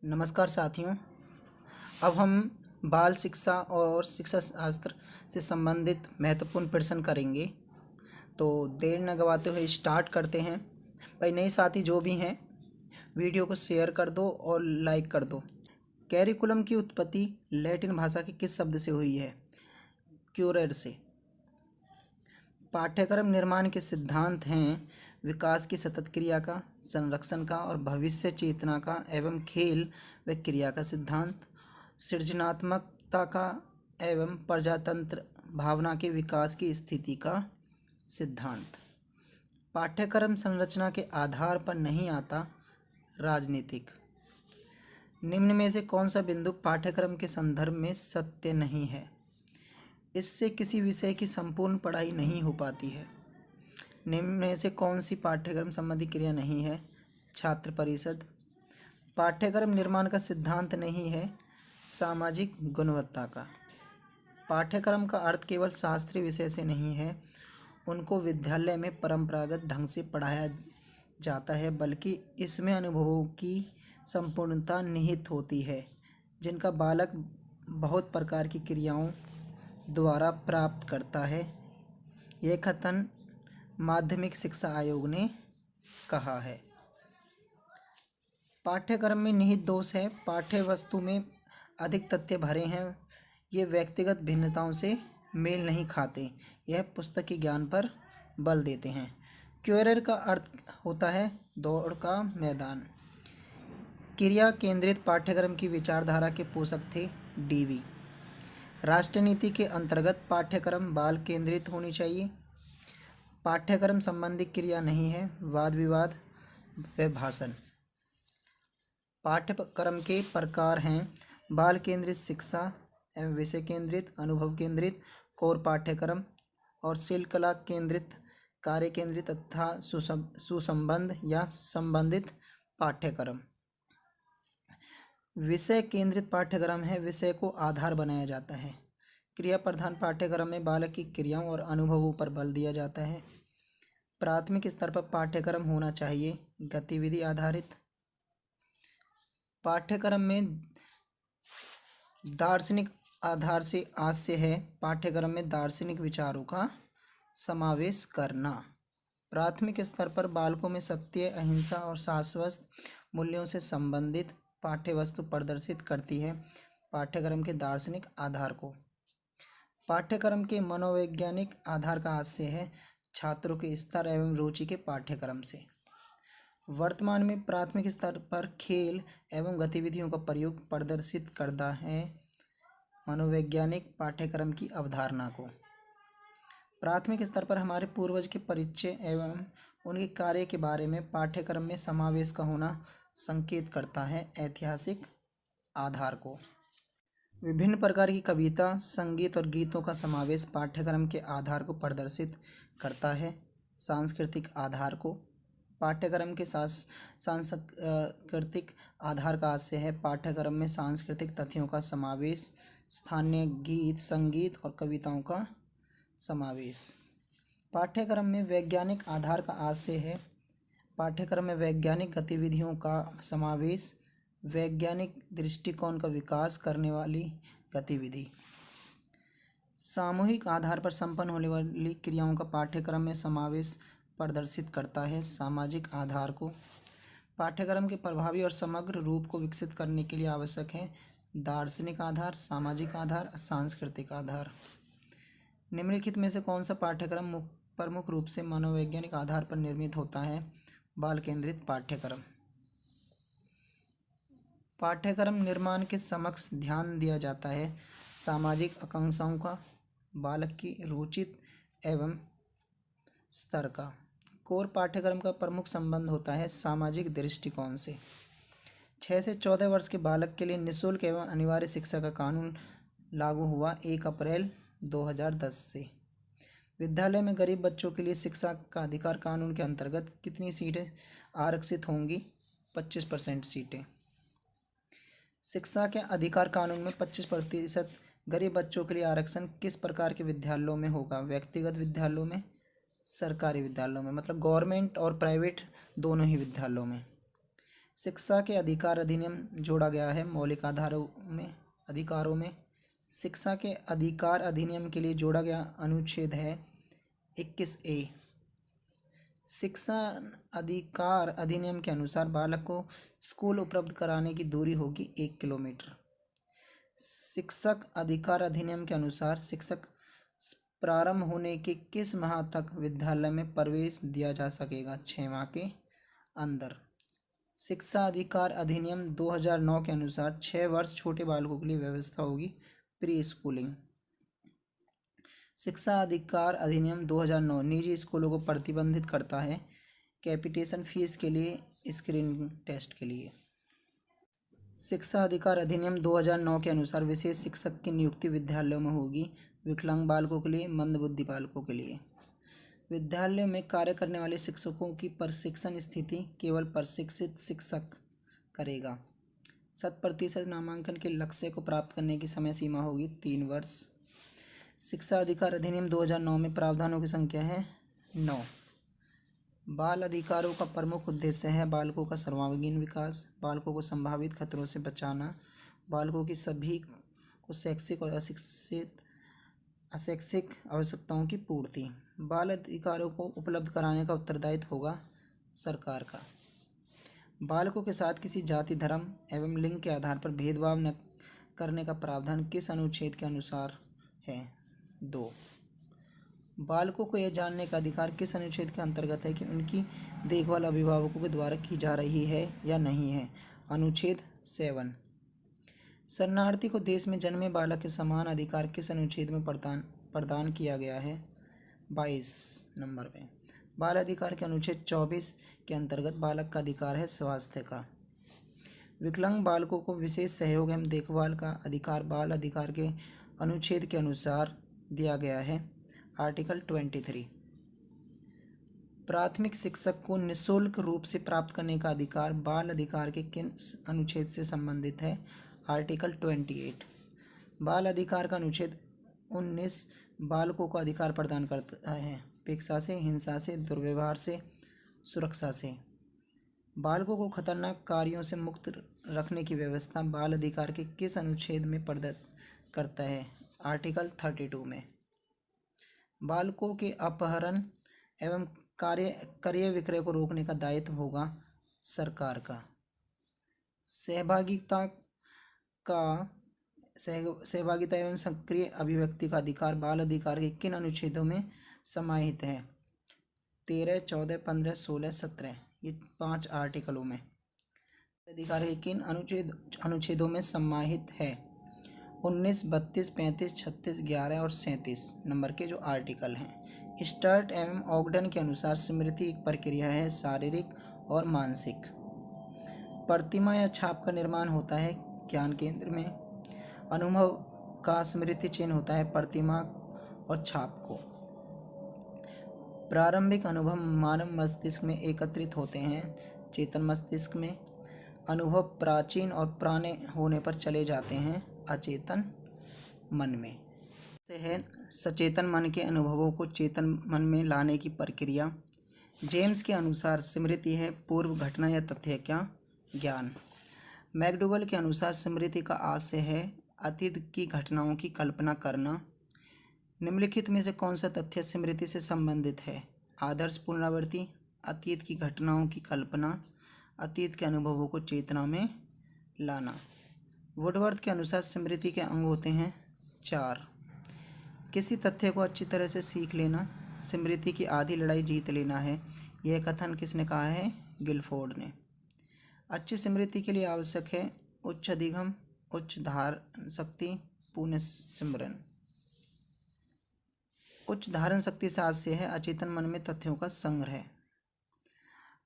नमस्कार साथियों। अब हम बाल शिक्षा और शिक्षा शास्त्र से संबंधित महत्वपूर्ण प्रश्न करेंगे। तो देर न गवाते हुए स्टार्ट करते हैं। भाई नए साथी जो भी हैं वीडियो को शेयर कर दो और लाइक कर दो। कैरिकुलम की उत्पत्ति लैटिन भाषा के किस शब्द से हुई है? क्यूरेर से। पाठ्यक्रम निर्माण के सिद्धांत हैं विकास की सतत क्रिया का, संरक्षण का और भविष्य चेतना का एवं खेल व क्रिया का सिद्धांत, सृजनात्मकता का एवं प्रजातंत्र भावना के विकास की स्थिति का सिद्धांत। पाठ्यक्रम संरचना के आधार पर नहीं आता, राजनीतिक। निम्न में से कौन सा बिंदु पाठ्यक्रम के संदर्भ में सत्य नहीं है? इससे किसी विषय की संपूर्ण पढ़ाई नहीं हो पाती है। निम्न में से कौन सी पाठ्यक्रम संबंधी क्रिया नहीं है? छात्र परिषद। पाठ्यक्रम निर्माण का सिद्धांत नहीं है सामाजिक गुणवत्ता का। पाठ्यक्रम का अर्थ केवल शास्त्रीय विषय से नहीं है, उनको विद्यालय में परंपरागत ढंग से पढ़ाया जाता है, बल्कि इसमें अनुभवों की संपूर्णता निहित होती है, जिनका बालक बहुत प्रकार की क्रियाओं द्वारा प्राप्त करता है। यह कथन माध्यमिक शिक्षा आयोग ने कहा है। पाठ्यक्रम में निहित दोष है। पाठ्य वस्तु में अधिक तथ्य भरे हैं, ये व्यक्तिगत भिन्नताओं से मेल नहीं खाते, यह पुस्तक के ज्ञान पर बल देते हैं। क्यूरेर का अर्थ होता है दौड़ का मैदान। क्रिया केंद्रित पाठ्यक्रम की विचारधारा के पोषक थे डीवी। राष्ट्रनीति के अंतर्गत पाठ्यक्रम बाल केंद्रित होनी चाहिए। पाठ्यक्रम संबंधी क्रिया नहीं है वाद विवाद व भाषण। पाठ्यक्रम के प्रकार हैं बाल केंद्रित शिक्षा एवं विषय केंद्रित, अनुभव केंद्रित, कोर पाठ्यक्रम और शिल्पकला केंद्रित, कार्य केंद्रित तथा सुसंबंध या संबंधित पाठ्यक्रम। विषय केंद्रित पाठ्यक्रम है, विषय को आधार बनाया जाता है। क्रिया प्रधान पाठ्यक्रम में बालक की क्रियाओं और अनुभवों पर बल दिया जाता है। प्राथमिक स्तर पर पाठ्यक्रम होना चाहिए गतिविधि आधारित। पाठ्यक्रम में दार्शनिक आधार से आशय है पाठ्यक्रम में दार्शनिक विचारों का समावेश करना। प्राथमिक स्तर पर बालकों में सत्य, अहिंसा और शाश्वत मूल्यों से संबंधित पाठ्यवस्तु प्रदर्शित करती है पाठ्यक्रम के दार्शनिक आधार को। पाठ्यक्रम के मनोवैज्ञानिक आधार का आशय है छात्रों के स्तर एवं रुचि के पाठ्यक्रम से। वर्तमान में प्राथमिक स्तर पर खेल एवं गतिविधियों का प्रयोग प्रदर्शित करता है मनोवैज्ञानिक पाठ्यक्रम की अवधारणा को। प्राथमिक स्तर पर हमारे पूर्वज के परिचय एवं उनके कार्य के बारे में पाठ्यक्रम में समावेश का होना संकेत करता है ऐतिहासिक आधार को। विभिन्न प्रकार की कविता, संगीत और गीतों का समावेश पाठ्यक्रम के आधार को प्रदर्शित करता है सांस्कृतिक आधार को। पाठ्यक्रम के सांस्कृतिक आधार का आशय है पाठ्यक्रम में सांस्कृतिक तथ्यों का समावेश, स्थानीय गीत, संगीत और कविताओं का समावेश। पाठ्यक्रम में वैज्ञानिक आधार का आशय है पाठ्यक्रम में वैज्ञानिक गतिविधियों का समावेश, वैज्ञानिक दृष्टिकोण का विकास करने वाली गतिविधि। सामूहिक आधार पर संपन्न होने वाली क्रियाओं का पाठ्यक्रम में समावेश प्रदर्शित करता है सामाजिक आधार को। पाठ्यक्रम के प्रभावी और समग्र रूप को विकसित करने के लिए आवश्यक है दार्शनिक आधार, सामाजिक आधार, सांस्कृतिक आधार। निम्नलिखित में से कौन सा पाठ्यक्रम प्रमुख रूप से मनोवैज्ञानिक आधार पर निर्मित होता है? बाल केंद्रित पाठ्यक्रम। पाठ्यक्रम निर्माण के समक्ष ध्यान दिया जाता है सामाजिक आकांक्षाओं का, बालक की रुचित एवं स्तर का। कोर पाठ्यक्रम का प्रमुख संबंध होता है सामाजिक दृष्टिकोण से। 6 से 14 वर्ष के बालक के लिए निःशुल्क एवं अनिवार्य शिक्षा का कानून लागू हुआ 1 अप्रैल 2010 से। विद्यालय में गरीब बच्चों के लिए शिक्षा का अधिकार कानून के अंतर्गत कितनी सीटें आरक्षित होंगी? 25% सीटें। शिक्षा के अधिकार कानून में 25% गरीब बच्चों के लिए आरक्षण किस प्रकार के विद्यालयों में होगा? व्यक्तिगत विद्यालयों में, सरकारी विद्यालयों में, मतलब गवर्नमेंट और प्राइवेट दोनों ही विद्यालयों में। शिक्षा के अधिकार अधिनियम जोड़ा गया है मौलिक अधिकारों में। शिक्षा के अधिकार अधिनियम के लिए जोड़ा गया अनुच्छेद है 21A। शिक्षा अधिकार अधिनियम के अनुसार बालक को स्कूल उपलब्ध कराने की दूरी होगी 1 किलोमीटर। शिक्षक अधिकार अधिनियम के अनुसार शिक्षक प्रारंभ होने के किस माह तक विद्यालय में प्रवेश दिया जा सकेगा? 6 माह के अंदर। शिक्षा अधिकार अधिनियम 2009 के अनुसार 6 वर्ष छोटे बालकों के लिए व्यवस्था होगी प्री स्कूलिंग। शिक्षा अधिकार अधिनियम 2009 निजी स्कूलों को प्रतिबंधित करता है कैपिटेशन फीस के लिए, स्क्रीनिंग टेस्ट के लिए। शिक्षा अधिकार अधिनियम 2009 के अनुसार विशेष शिक्षक की नियुक्ति विद्यालयों में होगी विकलांग बालकों के लिए, मंदबुद्धि बालकों के लिए। विद्यालयों में कार्य करने वाले शिक्षकों की प्रशिक्षण स्थिति केवल प्रशिक्षित शिक्षक करेगा। 100% नामांकन के लक्ष्य को प्राप्त करने की समय सीमा होगी 3 वर्ष। शिक्षा अधिकार अधिनियम 2009 में प्रावधानों की संख्या है 9। बाल अधिकारों का प्रमुख उद्देश्य है बालकों का सर्वांगीण विकास, बालकों को संभावित खतरों से बचाना, बालकों की सभी को शैक्षिक और अशैक्षिक आवश्यकताओं की पूर्ति। बाल अधिकारों को उपलब्ध कराने का उत्तरदायित्व होगा सरकार का। बालकों के साथ किसी जाति, धर्म एवं लिंग के आधार पर भेदभाव न करने का प्रावधान किस अनुच्छेद के अनुसार है? 2। बालकों को यह जानने का अधिकार किस अनुच्छेद के अंतर्गत है कि उनकी देखभाल अभिभावकों के द्वारा की जा रही है या नहीं है? अनुच्छेद 7। शरणार्थी को देश में जन्मे बालक के समान अधिकार किस अनुच्छेद में प्रदान किया गया है? 22 नंबर पे। बाल अधिकार के अनुच्छेद 24 के अंतर्गत बालक का अधिकार है स्वास्थ्य का। विकलांग बालकों को विशेष सहयोग एवं देखभाल का अधिकार बाल अधिकार के अनुच्छेद के अनुसार दिया गया है आर्टिकल 23। प्राथमिक शिक्षक को निःशुल्क रूप से प्राप्त करने का अधिकार बाल अधिकार के किन अनुच्छेद से संबंधित है? आर्टिकल 28। बाल अधिकार का अनुच्छेद 19 बालकों को अधिकार प्रदान करता है अपेक्षा से, हिंसा से, दुर्व्यवहार से, सुरक्षा से। बालकों को खतरनाक कार्यों से मुक्त रखने की व्यवस्था बाल अधिकार के किस अनुच्छेद में प्रदत्त करता है? आर्टिकल 32 में। बालकों के अपहरण एवं क्रय विक्रय को रोकने का दायित्व होगा सरकार का। सहभागिता एवं सक्रिय अभिव्यक्ति का अधिकार बाल अधिकार के किन अनुच्छेदों में समाहित है? 13, 14, 15, 16, 17। ये 5 आर्टिकलों में अधिकार के किन अनुच्छेदों में समाहित है? 19, 32, 35, 36, 11 और 37 नंबर के जो आर्टिकल हैं। स्टर्ट एवं ऑगडन के अनुसार स्मृति एक प्रक्रिया है शारीरिक और मानसिक। प्रतिमा या छाप का निर्माण होता है ज्ञान केंद्र में। अनुभव का स्मृति चिन्ह होता है प्रतिमा और छाप को। प्रारंभिक अनुभव मानव मस्तिष्क में एकत्रित होते हैं चेतन मस्तिष्क में। अनुभव प्राचीन और पुराने होने पर चले जाते हैं अचेतन मन में। से है सचेतन मन के अनुभवों को चेतन मन में लाने की प्रक्रिया। जेम्स के अनुसार स्मृति है पूर्व घटना या तथ्य का ज्ञान। मैकडूगल के अनुसार स्मृति का आशय है अतीत की घटनाओं की कल्पना करना। निम्नलिखित में से कौन सा तथ्य स्मृति से संबंधित है? आदर्श पुनरावृत्ति, अतीत की घटनाओं की कल्पना, अतीत के अनुभवों को चेतना में लाना। वुडवर्थ के अनुसार स्मृति के अंग होते हैं 4। किसी तथ्य को अच्छी तरह से सीख लेना स्मृति की आधी लड़ाई जीत लेना है। यह कथन किसने कहा है? गिलफोर्ड ने। अच्छी स्मृति के लिए आवश्यक है उच्च अधिगम, उच्च धारण शक्ति, पुण्य स्मरण। उच्च धारण शक्ति से आशय है अचेतन मन में तथ्यों का संग्रह।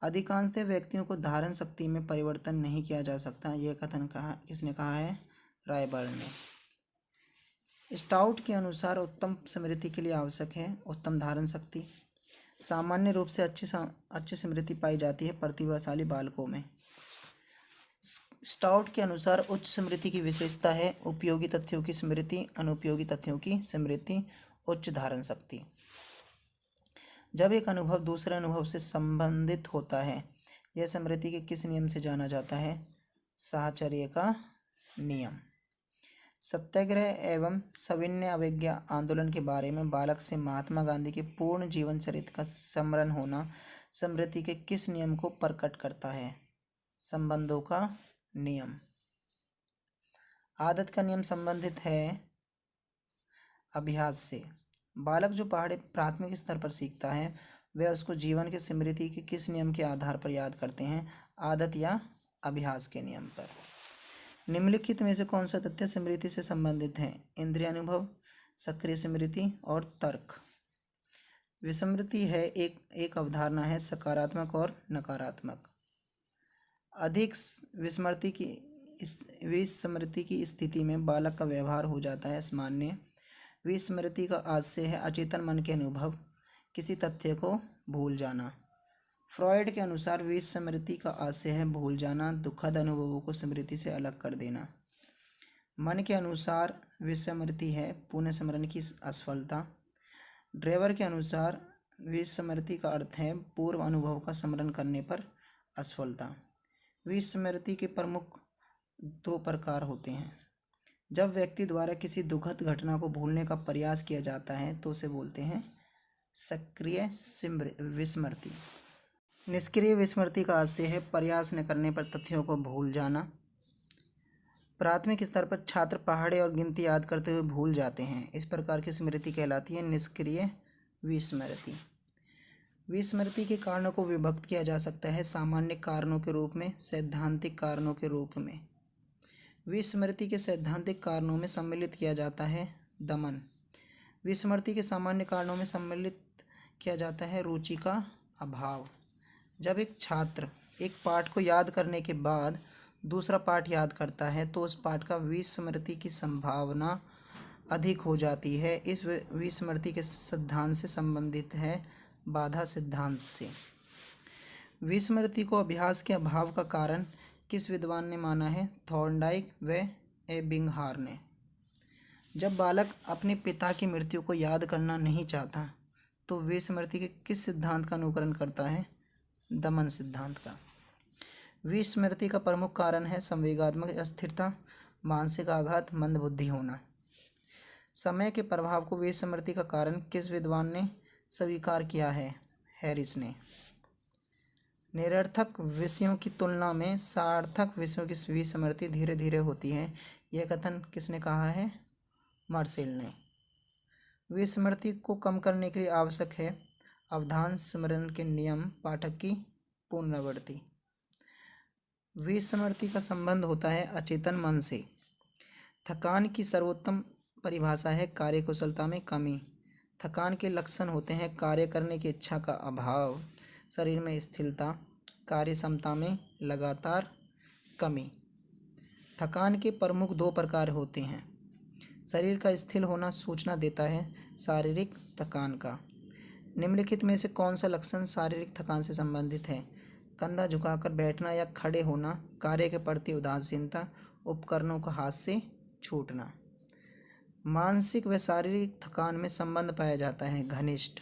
अधिकांशतः व्यक्तियों को धारण शक्ति में परिवर्तन नहीं किया जा सकता। यह कथन किसने कहा है? रायबर्न ने। स्टाउट के अनुसार उत्तम स्मृति के लिए आवश्यक है उत्तम धारण शक्ति। सामान्य रूप से अच्छी स्मृति पाई जाती है प्रतिभाशाली बालकों में। स्टाउट के अनुसार उच्च स्मृति की विशेषता है उपयोगी तथ्यों की स्मृति, अनुपयोगी तथ्यों की स्मृति, उच्च धारण शक्ति। जब एक अनुभव दूसरे अनुभव से संबंधित होता है यह स्मृति के किस नियम से जाना जाता है? साहचर्य का नियम। सत्याग्रह एवं सविनय अवज्ञा आंदोलन के बारे में बालक से महात्मा गांधी के पूर्ण जीवन चरित्र का स्मरण होना स्मृति के किस नियम को प्रकट करता है? संबंधों का नियम। आदत का नियम संबंधित है अभ्यास से। बालक जो पहाड़ी प्राथमिक स्तर पर सीखता है वह उसको जीवन के स्मृति के किस नियम के आधार पर याद करते हैं? आदत या अभ्यास के नियम पर। निम्नलिखित में से कौन सा तथ्य स्मृति से संबंधित है? इंद्रिय अनुभव, सक्रिय स्मृति और तर्क। विस्मृति है एक अवधारणा है सकारात्मक और नकारात्मक। अधिक विस्मृति की स्थिति में बालक का व्यवहार हो जाता है सामान्य। विस्मृति का आशय है अचेतन मन के अनुभव, किसी तथ्य को भूल जाना। फ्रॉयड के अनुसार विस्मृति का आशय है भूल जाना, दुखद अनुभवों को स्मृति से अलग कर देना। मन के अनुसार विस्मृति है पुनः स्मरण की असफलता। ड्रेवर के अनुसार विस्मृति का अर्थ है पूर्व अनुभव का स्मरण करने पर असफलता। विस्मृति के प्रमुख दो प्रकार होते हैं। जब व्यक्ति द्वारा किसी दुखद घटना को भूलने का प्रयास किया जाता है तो उसे बोलते हैं सक्रिय विस्मृति। निष्क्रिय विस्मृति का आशय है प्रयास न करने पर तथ्यों को भूल जाना। प्राथमिक स्तर पर छात्र पहाड़े और गिनती याद करते हुए भूल जाते हैं, इस प्रकार की स्मृति कहलाती है निष्क्रिय विस्मृति। विस्मृति के कारणों को विभक्त किया जा सकता है सामान्य कारणों के रूप में, सैद्धांतिक कारणों के रूप में। विस्मृति के सैद्धांतिक कारणों में सम्मिलित किया जाता है दमन। विस्मृति के सामान्य कारणों में सम्मिलित किया जाता है रुचि का अभाव। जब एक छात्र एक पाठ को याद करने के बाद दूसरा पाठ याद करता है तो उस पाठ का विस्मृति की संभावना अधिक हो जाती है। इस विस्मृति के सिद्धांत से संबंधित है बाधा सिद्धांत से। विस्मृति को अभ्यास के अभाव का कारण किस विद्वान ने माना है? थॉर्नडाइक व एबिंगहार ने। जब बालक अपने पिता की मृत्यु को याद करना नहीं चाहता तो विस्मृति के किस सिद्धांत का अनुकरण करता है? दमन सिद्धांत का। विस्मृति का प्रमुख कारण है संवेगात्मक अस्थिरता, मानसिक आघात, मंदबुद्धि होना। समय के प्रभाव को विस्मृति का कारण किस विद्वान ने स्वीकार किया है? हैरिस ने। निरर्थक विषयों की तुलना में सार्थक विषयों की विस्मृति धीरे धीरे होती है, यह कथन किसने कहा है? मार्सेल ने। विस्मृति को कम करने के लिए आवश्यक है अवधान स्मरण के नियम, पाठक की पुनरावृत्ति। विस्मृति का संबंध होता है अचेतन मन से। थकान की सर्वोत्तम परिभाषा है कार्यकुशलता में कमी। थकान के लक्षण होते हैं कार्य करने की इच्छा का अभाव, शरीर में स्थिरता, कार्य क्षमता में लगातार कमी। थकान के प्रमुख दो प्रकार होते हैं। शरीर का स्थिर होना सूचना देता है शारीरिक थकान का। निम्नलिखित में से कौन सा लक्षण शारीरिक थकान से संबंधित है? कंधा झुकाकर बैठना या खड़े होना, कार्य के प्रति उदासीनता, उपकरणों का हाथ से छूटना। मानसिक व शारीरिक थकान में संबंध पाया जाता है घनिष्ठ।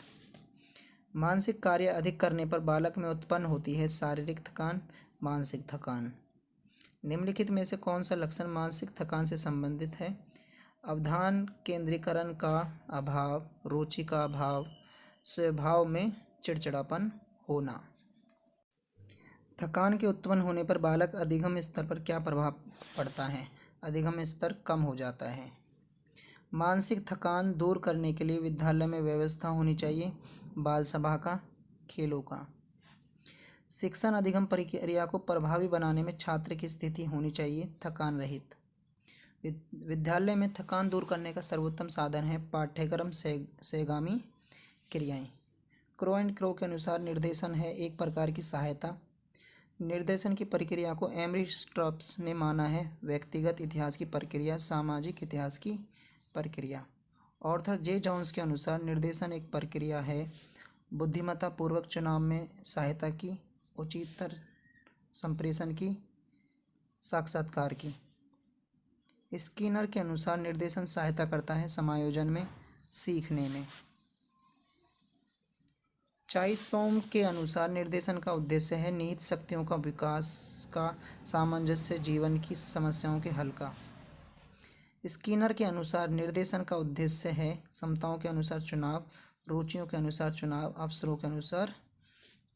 मानसिक कार्य अधिक करने पर बालक में उत्पन्न होती है शारीरिक थकान, मानसिक थकान। निम्नलिखित में से कौन सा लक्षण मानसिक थकान से संबंधित है? अवधान केंद्रीकरण का अभाव, रुचि का अभाव, स्वभाव में चिड़चिड़ापन होना। थकान के उत्पन्न होने पर बालक अधिगम स्तर पर क्या प्रभाव पड़ता है? अधिगम स्तर कम हो जाता है। मानसिक थकान दूर करने के लिए विद्यालय में व्यवस्था होनी चाहिए बाल सभा का, खेलों का। शिक्षण अधिगम प्रक्रिया को प्रभावी बनाने में छात्र की स्थिति होनी चाहिए थकान रहित। विद्यालय में थकान दूर करने का सर्वोत्तम साधन है पाठ्यक्रम सहगामी क्रियाएं। क्रो एंड क्रो के अनुसार निर्देशन है एक प्रकार की सहायता। निर्देशन की प्रक्रिया को एमरी स्ट्रॉप्स ने माना है व्यक्तिगत इतिहास की प्रक्रिया, सामाजिक इतिहास की प्रक्रिया। ऑर्थर जे जॉन्स के अनुसार निर्देशन एक प्रक्रिया है बुद्धिमत्ता पूर्वक चुनाव में सहायता की, उचित संप्रेषण की, साक्षात्कार की। स्किनर के अनुसार निर्देशन सहायता करता है समायोजन में, सीखने में। चाइसोम के अनुसार निर्देशन का उद्देश्य है निहित शक्तियों का विकास का सामंजस्य जीवन की समस्याओं के हल का। स्किनर के अनुसार निर्देशन का उद्देश्य है क्षमताओं के अनुसार चुनाव, रुचियों के अनुसार चुनाव, अवसरों के अनुसार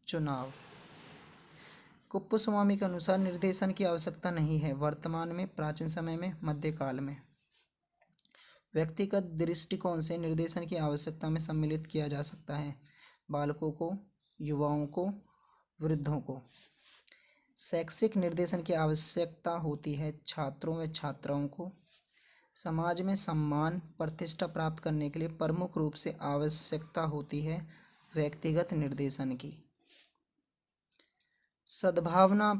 चुनाव। कुप्पुस्वामी के अनुसार निर्देशन की आवश्यकता नहीं है वर्तमान में, प्राचीन समय में, मध्यकाल में। व्यक्तिगत दृष्टिकोण से निर्देशन की आवश्यकता में सम्मिलित किया जा सकता है बालकों को, युवाओं को, वृद्धों को। शैक्षिक निर्देशन की आवश्यकता होती है छात्रों व छात्राओं को। समाज में सम्मान प्रतिष्ठा प्राप्त करने के लिए प्रमुख रूप से आवश्यकता होती है व्यक्तिगत निर्देशन की। सद्भावना,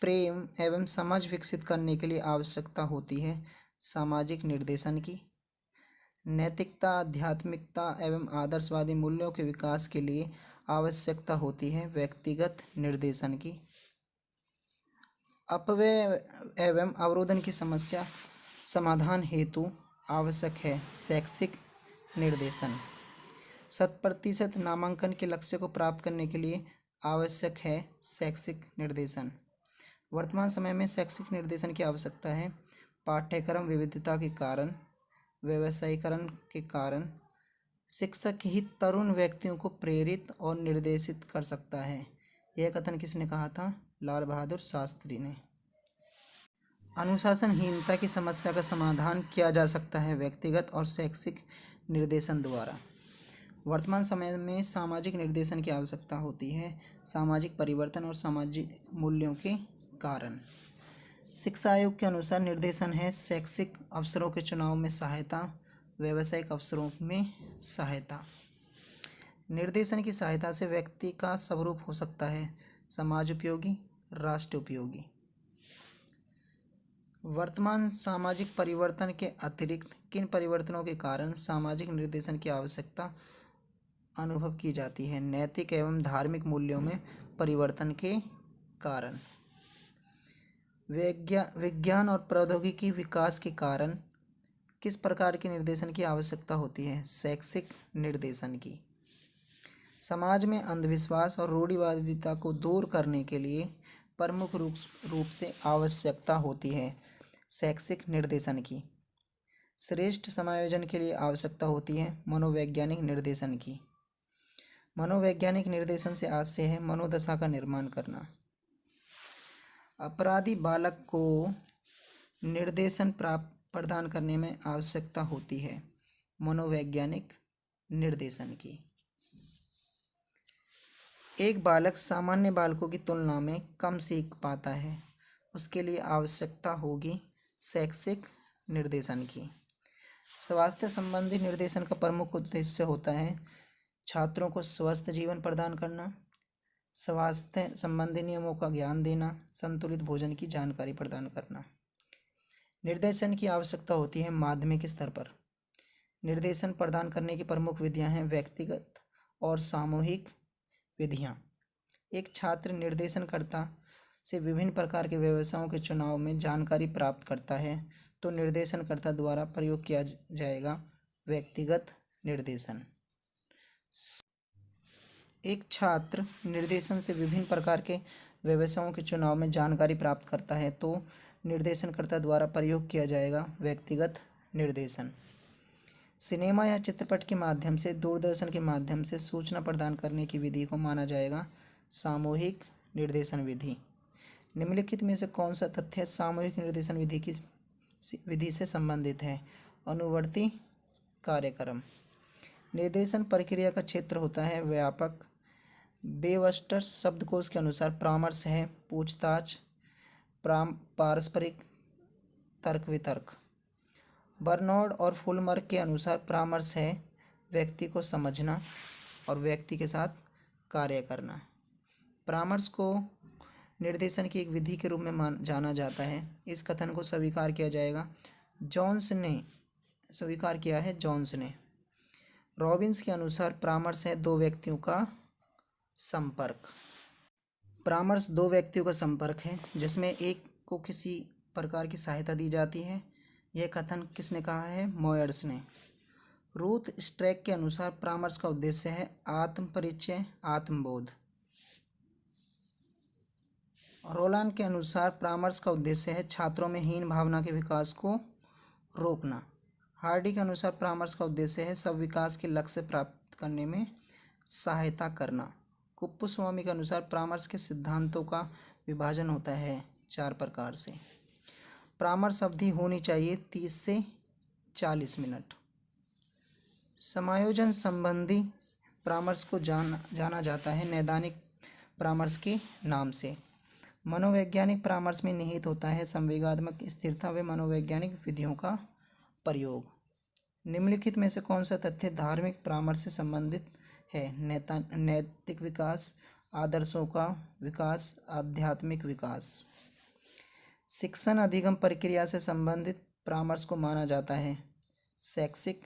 प्रेम एवं समझ विकसित करने के लिए आवश्यकता होती है सामाजिक निर्देशन की। नैतिकता, आध्यात्मिकता एवं आदर्शवादी मूल्यों के विकास के लिए आवश्यकता होती है व्यक्तिगत निर्देशन की। अपव्यय एवं अवरोधन की समस्या समाधान हेतु आवश्यक है शैक्षिक निर्देशन। 100% नामांकन के लक्ष्य को प्राप्त करने के लिए आवश्यक है शैक्षिक निर्देशन। वर्तमान समय में शैक्षिक निर्देशन की आवश्यकता है पाठ्यक्रम विविधता के कारण, व्यवसायीकरण के कारण। शिक्षक ही तरुण व्यक्तियों को प्रेरित और निर्देशित कर सकता है। यह कथन किसने कहा था? लाल बहादुर शास्त्री ने। अनुशासनहीनता की समस्या का समाधान किया जा सकता है व्यक्तिगत और शैक्षिक निर्देशन द्वारा। वर्तमान समय में सामाजिक निर्देशन की आवश्यकता होती है सामाजिक परिवर्तन और सामाजिक मूल्यों के कारण। शिक्षा आयोग के अनुसार निर्देशन है शैक्षिक अवसरों के चुनाव में सहायता, व्यावसायिक अवसरों में सहायता। निर्देशन की सहायता से व्यक्ति का स्वरूप हो सकता है समाज उपयोगी, राष्ट्र उपयोगी। वर्तमान सामाजिक परिवर्तन के अतिरिक्त किन परिवर्तनों के कारण सामाजिक निर्देशन की आवश्यकता अनुभव की जाती है? नैतिक एवं धार्मिक मूल्यों में परिवर्तन के कारण। विज्ञान और प्रौद्योगिकी विकास के कारण किस प्रकार के निर्देशन की आवश्यकता होती है? शैक्षिक निर्देशन की। समाज में अंधविश्वास और रूढ़िवादिता को दूर करने के लिए प्रमुख रूप से आवश्यकता होती है शैक्षिक निर्देशन की। श्रेष्ठ समायोजन के लिए आवश्यकता होती है मनोवैज्ञानिक निर्देशन की। मनोवैज्ञानिक निर्देशन से आशय है मनोदशा का निर्माण करना। अपराधी बालक को निर्देशन प्रदान करने में आवश्यकता होती है मनोवैज्ञानिक निर्देशन की। एक बालक सामान्य बालकों की तुलना में कम सीख पाता है, उसके लिए आवश्यकता होगी शैक्षिक निर्देशन की। स्वास्थ्य संबंधी निर्देशन का प्रमुख उद्देश्य होता है छात्रों को स्वस्थ जीवन प्रदान करना, स्वास्थ्य संबंधी नियमों का ज्ञान देना, संतुलित भोजन की जानकारी प्रदान करना। निर्देशन की आवश्यकता होती है माध्यमिक स्तर पर। निर्देशन प्रदान करने की प्रमुख विधियां हैं व्यक्तिगत और सामूहिक विधियां। एक छात्र निर्देशनकर्ता से विभिन्न प्रकार के व्यवसायों के चुनाव में जानकारी प्राप्त करता है तो निर्देशनकर्ता द्वारा प्रयोग किया जाएगा व्यक्तिगत निर्देशन। एक छात्र निर्देशन से विभिन्न प्रकार के व्यवसायों के चुनाव में जानकारी प्राप्त करता है तो निर्देशनकर्ता द्वारा प्रयोग किया जाएगा व्यक्तिगत निर्देशन। सिनेमा या चित्रपट के माध्यम से, दूरदर्शन के माध्यम से सूचना प्रदान करने की विधि को माना जाएगा सामूहिक निर्देशन विधि। निम्नलिखित में से कौन सा तथ्य सामूहिक निर्देशन विधि से संबंधित है? अनुवर्ती कार्यक्रम। निर्देशन प्रक्रिया का क्षेत्र होता है व्यापक। वेबस्टर शब्दकोश के अनुसार परामर्श है पूछताछ, पारस्परिक तर्क वितर्क। बर्नौड और फुलमर्क के अनुसार परामर्श है व्यक्ति को समझना और व्यक्ति के साथ कार्य करना। परामर्श को निर्देशन की एक विधि के रूप में जाना जाता है। इस कथन को स्वीकार किया जाएगा जॉन्स ने स्वीकार किया है जॉन्स ने। रॉबिन्स के अनुसार परामर्श है दो व्यक्तियों का संपर्क। परामर्श दो व्यक्तियों का संपर्क है जिसमें एक को किसी प्रकार की सहायता दी जाती है। यह कथन किसने कहा है? मॉयर्स ने। रूथ स्ट्रैक के अनुसार परामर्श का उद्देश्य है आत्म परिचय, आत्मबोध। रोलान के अनुसार परामर्श का उद्देश्य है छात्रों में हीन भावना के विकास को रोकना। हार्डी के अनुसार परामर्श का उद्देश्य है सब विकास के लक्ष्य प्राप्त करने में सहायता करना। कुप्पुस्वामी के अनुसार परामर्श के सिद्धांतों का विभाजन होता है 4 प्रकार से। परामर्श अवधि होनी चाहिए 30 से 40 मिनट। समायोजन संबंधी परामर्श को जाना जाता है नैदानिक परामर्श के नाम से। मनोवैज्ञानिक परामर्श में निहित होता है संवेगात्मक स्थिरता व मनोवैज्ञानिक विधियों का प्रयोग। निम्नलिखित में से कौन सा तथ्य धार्मिक परामर्श से संबंधित है? नैतिक विकास, आदर्शों का विकास, आध्यात्मिक विकास। शिक्षण अधिगम प्रक्रिया से संबंधित परामर्श को माना जाता है शैक्षिक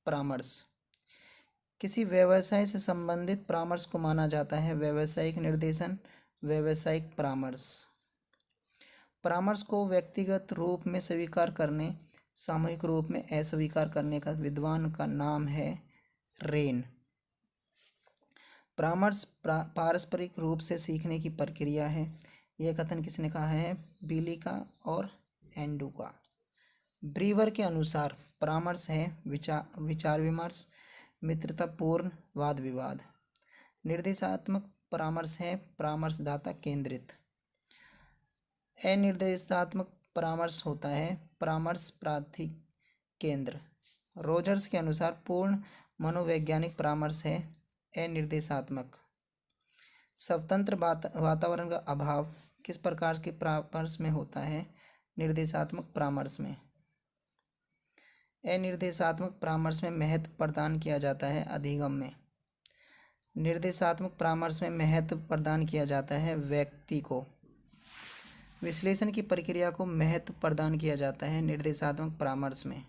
परामर्श। किसी व्यवसाय से संबंधित परामर्श को माना जाता है व्यावसायिक निर्देशन, व्यावसायिक परामर्श। परामर्श को व्यक्तिगत रूप में स्वीकार करने, सामूहिक रूप में अस्वीकार करने का विद्वान का नाम है रेन। परामर्श पारस्परिक रूप से सीखने की प्रक्रिया है। यह कथन किसने कहा है? बिली का और एंडू का। ब्रीवर के अनुसार परामर्श है विचार विमर्श, मित्रतापूर्ण वाद विवाद। निर्देशात्मक परामर्श है परामर्शदाता केंद्रित। अनिर्देशात्मक परामर्श होता है परामर्श प्रार्थी केंद्र। रोजर्स के अनुसार पूर्ण मनोवैज्ञानिक परामर्श है अनिर्देशात्मक। स्वतंत्र वातावरण का अभाव किस प्रकार के परामर्श में होता है? निर्देशात्मक परामर्श में। अनिर्देशात्मक परामर्श में महत्व प्रदान किया जाता है अधिगम में। निर्देशात्मक परामर्श में महत्व प्रदान किया जाता है व्यक्ति को। विश्लेषण की प्रक्रिया को महत्व प्रदान किया जाता है निर्देशात्मक परामर्श में।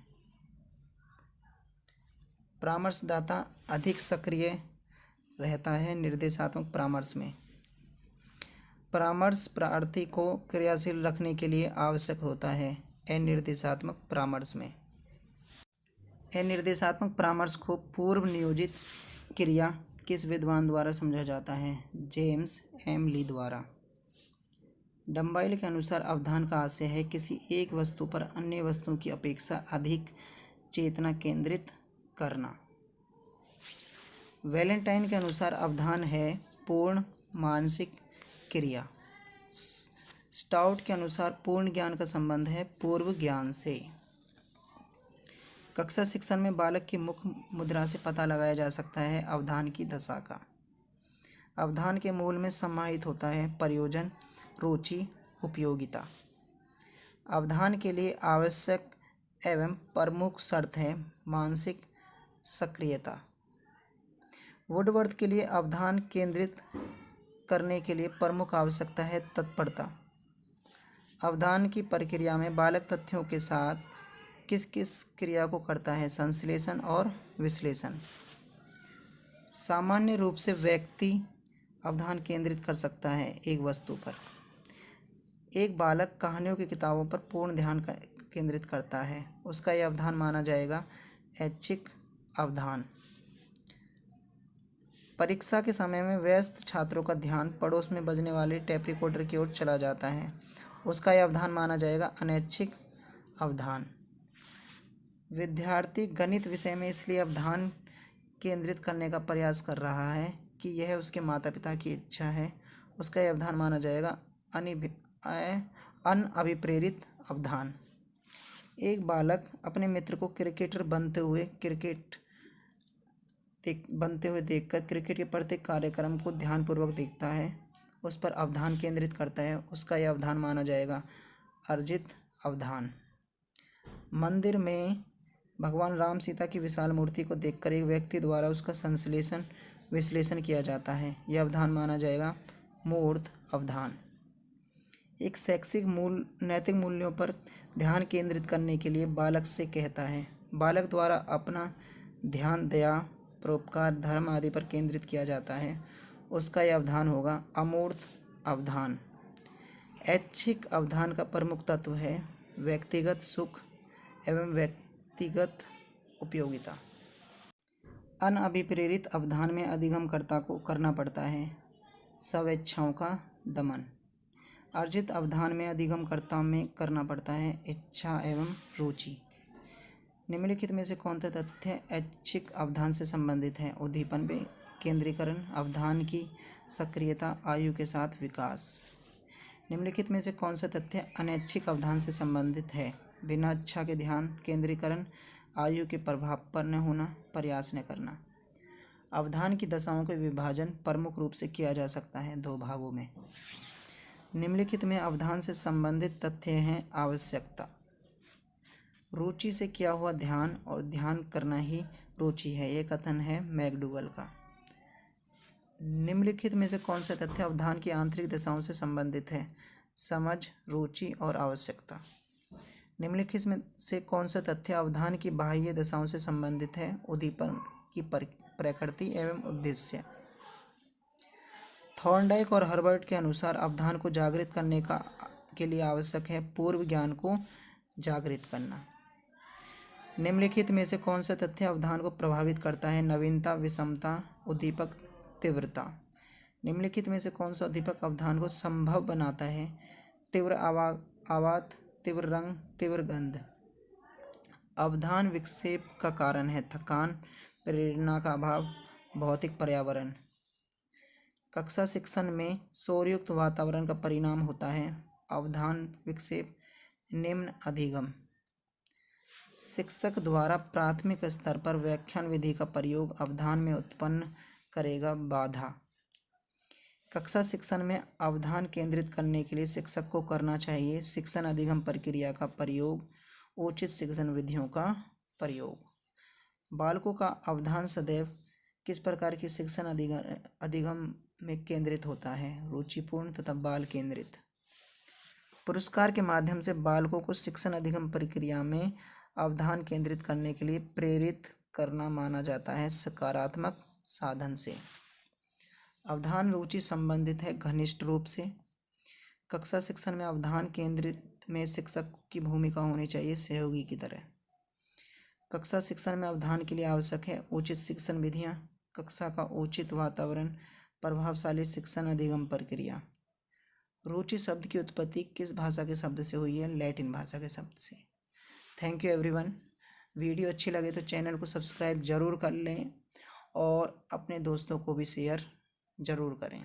परामर्शदाता अधिक सक्रिय रहता है निर्देशात्मक परामर्श में। परामर्श प्रार्थी को क्रियाशील रखने के लिए आवश्यक होता है अनिर्देशात्मक परामर्श में। अनिर्देशात्मक परामर्श को पूर्व नियोजित क्रिया किस विद्वान द्वारा समझा जाता है? जेम्स एम ली द्वारा। डम्बाइल के अनुसार अवधान का आशय है किसी एक वस्तु पर अन्य वस्तुओं की अपेक्षा अधिक चेतना केंद्रित करना। वैलेंटाइन के अनुसार अवधान है पूर्ण मानसिक क्रिया। स्टाउट के अनुसार पूर्ण ज्ञान का संबंध है पूर्व ज्ञान से। कक्षा शिक्षण में बालक की मुख मुद्रा से पता लगाया जा सकता है अवधान की दशा का। अवधान के मूल में समाहित होता है प्रयोजन, रुचि, उपयोगिता। अवधान के लिए आवश्यक एवं प्रमुख शर्त है मानसिक सक्रियता। वुडवर्थ के लिए अवधान केंद्रित करने के लिए प्रमुख आवश्यकता है तत्परता। अवधान की प्रक्रिया में बालक तथ्यों के साथ किस किस क्रिया को करता है? संश्लेषण और विश्लेषण। सामान्य रूप से व्यक्ति अवधान केंद्रित कर सकता है एक वस्तु पर। एक बालक कहानियों की किताबों पर पूर्ण ध्यान केंद्रित करता है, उसका यह अवधान माना जाएगा ऐच्छिक अवधान। परीक्षा के समय में व्यस्त छात्रों का ध्यान पड़ोस में बजने वाले टेप रिकॉर्डर की ओर चला जाता है, उसका यह अवधान माना जाएगा अनैच्छिक अवधान। विद्यार्थी गणित विषय में इसलिए अवधान केंद्रित करने का प्रयास कर रहा है कि यह उसके माता पिता की इच्छा है, उसका यह अवधान माना जाएगा अनअभिप्रेरित अवधान। एक बालक अपने मित्र को क्रिकेटर बनते हुए देखकर क्रिकेट के प्रत्येक कार्यक्रम को ध्यानपूर्वक देखता है, उस पर अवधान केंद्रित करता है, उसका यह अवधान माना जाएगा अर्जित अवधान। मंदिर में भगवान राम सीता की विशाल मूर्ति को देखकर एक व्यक्ति द्वारा उसका संश्लेषण विश्लेषण किया जाता है, यह अवधान माना जाएगा मूर्त अवधान। एक शैक्षिक नैतिक मूल्यों पर ध्यान केंद्रित करने के लिए बालक से कहता है, बालक द्वारा अपना ध्यान दया, परोपकार, धर्म आदि पर केंद्रित किया जाता है, उसका यह अवधान होगा अमूर्त अवधान। ऐच्छिक अवधान का प्रमुख तत्व है व्यक्तिगत सुख एवं व्यक्तिगत उपयोगिता। अनअभिप्रेरित अवधान में अधिगमकर्ता को करना पड़ता है स्वेच्छाओं का दमन। अर्जित अवधान में अधिगमकर्ता में करना पड़ता है इच्छा एवं रुचि। निम्नलिखित में से कौन सा तथ्य ऐच्छिक अवधान से संबंधित है? उद्दीपन पे केंद्रीकरण, अवधान की सक्रियता, आयु के साथ विकास। निम्नलिखित में से कौन सा तथ्य अनैच्छिक अवधान से संबंधित है? बिना इच्छा के ध्यान, केंद्रीकरण, आयु के प्रभाव पर न होना, प्रयास न करना। अवधान की दशाओं का विभाजन प्रमुख रूप से किया जा सकता है 2 भागों में। निम्नलिखित में अवधान से संबंधित तथ्य हैं आवश्यकता। रुचि से किया हुआ ध्यान और ध्यान करना ही रुचि है, ये कथन है मैकडूगल का। निम्नलिखित में से कौन सा तथ्य अवधान की आंतरिक दशाओं से संबंधित है? समझ, रुचि और आवश्यकता। निम्नलिखित में से कौन सा तथ्य अवधान की बाह्य दशाओं से संबंधित है? उद्दीपन की प्रकृति एवं उद्देश्य। थॉर्नडाइक और हर्बर्ट के अनुसार अवधान को जागृत करने के लिए आवश्यक है पूर्व ज्ञान को जागृत करना। निम्नलिखित में से कौन सा तथ्य अवधान को प्रभावित करता है? नवीनता, विषमता, उद्दीपक, तीव्रता। निम्नलिखित में से कौन सा उद्दीपक अवधान को संभव बनाता है? तीव्र आवाज़, तीव्र रंग, तीव्र गंध। अवधान विक्षेप का कारण है थकान, प्रेरणा का अभाव, भौतिक पर्यावरण। कक्षा शिक्षण में शोरयुक्त वातावरण का परिणाम होता है अवधान विक्षेप, निम्न अधिगम। शिक्षक द्वारा प्राथमिक स्तर पर व्याख्यान विधि का प्रयोग अवधान में उत्पन्न करेगा बाधा। कक्षा शिक्षण में अवधान केंद्रित करने के लिए शिक्षक को करना चाहिए शिक्षण अधिगम प्रक्रिया का प्रयोग, उचित शिक्षण विधियों का प्रयोग। बालकों का अवधान सदैव किस प्रकार की शिक्षण अधिगम में केंद्रित होता है? रुचिपूर्ण तथा बाल केंद्रित। पुरस्कार के माध्यम से बालकों को शिक्षण अधिगम प्रक्रिया में अवधान केंद्रित करने के लिए प्रेरित करना माना जाता है सकारात्मक साधन से। अवधान रुचि संबंधित है घनिष्ठ रूप से। कक्षा शिक्षण में अवधान केंद्रित में शिक्षक की भूमिका होनी चाहिए सहयोगी की तरह। कक्षा शिक्षण में अवधान के लिए आवश्यक है उचित शिक्षण विधियाँ, कक्षा का उचित वातावरण, प्रभावशाली शिक्षण अधिगम प्रक्रिया। रुचि शब्द की उत्पत्ति किस भाषा के शब्द से हुई है? लैटिन भाषा के शब्द से। Thank you everyone. वीडियो अच्छी लगे तो चैनल को सब्सक्राइब ज़रूर कर लें और अपने दोस्तों को भी शेयर ज़रूर करें।